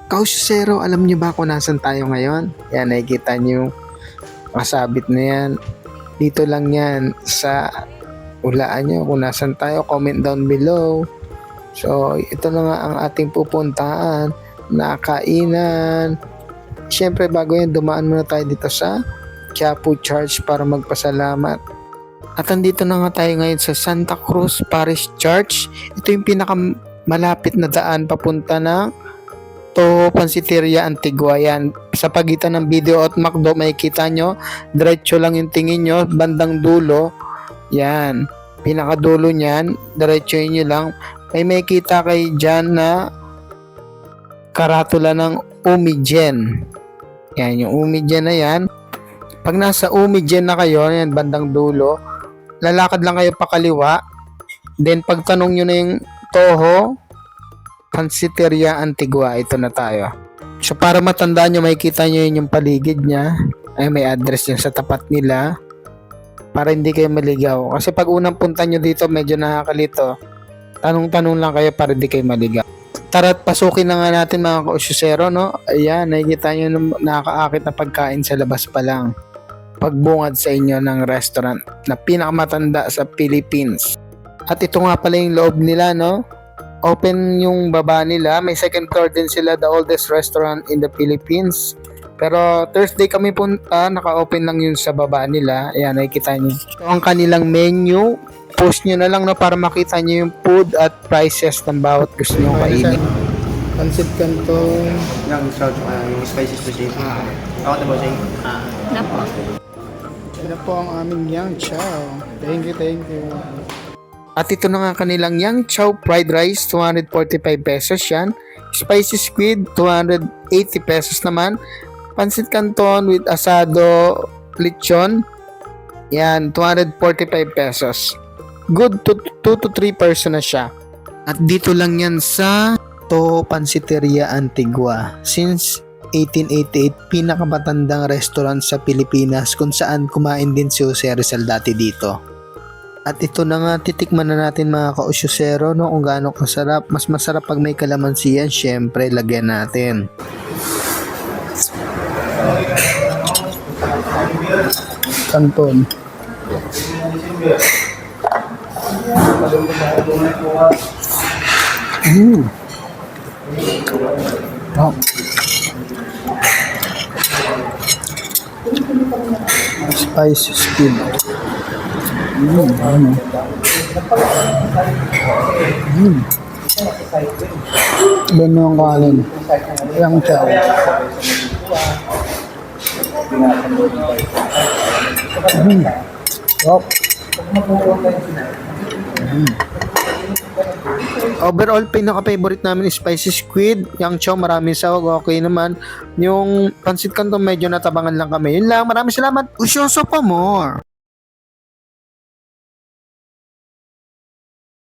Kausyusero, alam niyo ba kung nasan tayo ngayon? Yan, nakikita niyo yung kasabit na yan. Dito lang yan sa ulaan nyo kung nasan tayo. Comment down below. So, ito na nga ang ating pupuntahan na kainan. Siyempre, bago yan, dumaan muna tayo dito sa Quiapo Church para magpasalamat. At andito na nga tayo ngayon sa Santa Cruz Parish Church. Ito yung pinakamalapit na daan papunta ng to Pansiteria Antigua. Yan, sa pagitan ng Video at Macdo, makikita nyo, diretso lang yung tingin nyo, bandang dulo, yan, pinakadulo nyan, diretso nyo lang, may makikita kayo dyan na karatula ng Umigen. Yan, yung Umigen na yan. Pag nasa Umigen na kayo, yan, bandang dulo, lalakad lang kayo pakaliwa, then pagtanong nyo na yung Toho Pansiteria Antigua, ito na tayo. So para matandaan nyo, makikita nyo yun yung paligid niya. Ay, may address yan sa tapat nila. Para hindi kayo maligaw. Kasi pag unang punta nyo dito, medyo nakakalito. Tanong-tanong lang kayo para hindi kayo maligaw. Tara at pasukin na nga natin mga kausyusero, no? Ayan, nakikita nyo yung nakakaakit na pagkain sa labas pa lang. Pagbungad sa inyo ng restaurant na pinakamatanda sa Philippines. At ito nga pala yung loob nila, no? Open yung baba nila. May second floor din sila, the oldest restaurant in the Philippines. Pero Thursday kami punta, naka-open lang yun sa baba nila. Ayan, nakikita nyo. So, ang kanilang menu, post nyo na lang no, para makita nyo yung food at prices ng bawat gusto nyo kainin. Pancit Canton. Yung salt, yung spicy spaghetti. Ako ito ba siya? Napo. Ito po ang aming Yang Chow. Thank you. At ito na nga kanilang Yang Chow fried rice, 245 pesos yan. Spicy squid, 280 pesos naman. Pancit Canton with asado lechon, yan, 245 pesos. Good to 2 to 3 person na siya. At dito lang yan sa To Pansiteria Antigua. Since 1888, pinakamatandang restaurant sa Pilipinas kung saan kumain din si Jose Rizal dati dito. At ito na nga, titikman na natin mga kausyusero, no, kung gaano kasarap. Mas masarap pag may kalamansi yan, syempre, lagyan natin. Canton. Oh. Spicy squid. Ano? Ganun yung kanin. Yang chow. Oh. Overall, pinaka-favorite namin is spicy squid. Yang chow, maraming sawag. Okay naman. Yung pancit canton, medyo natabangan lang kami. Yun lang. Maraming salamat. Usyoso pa more.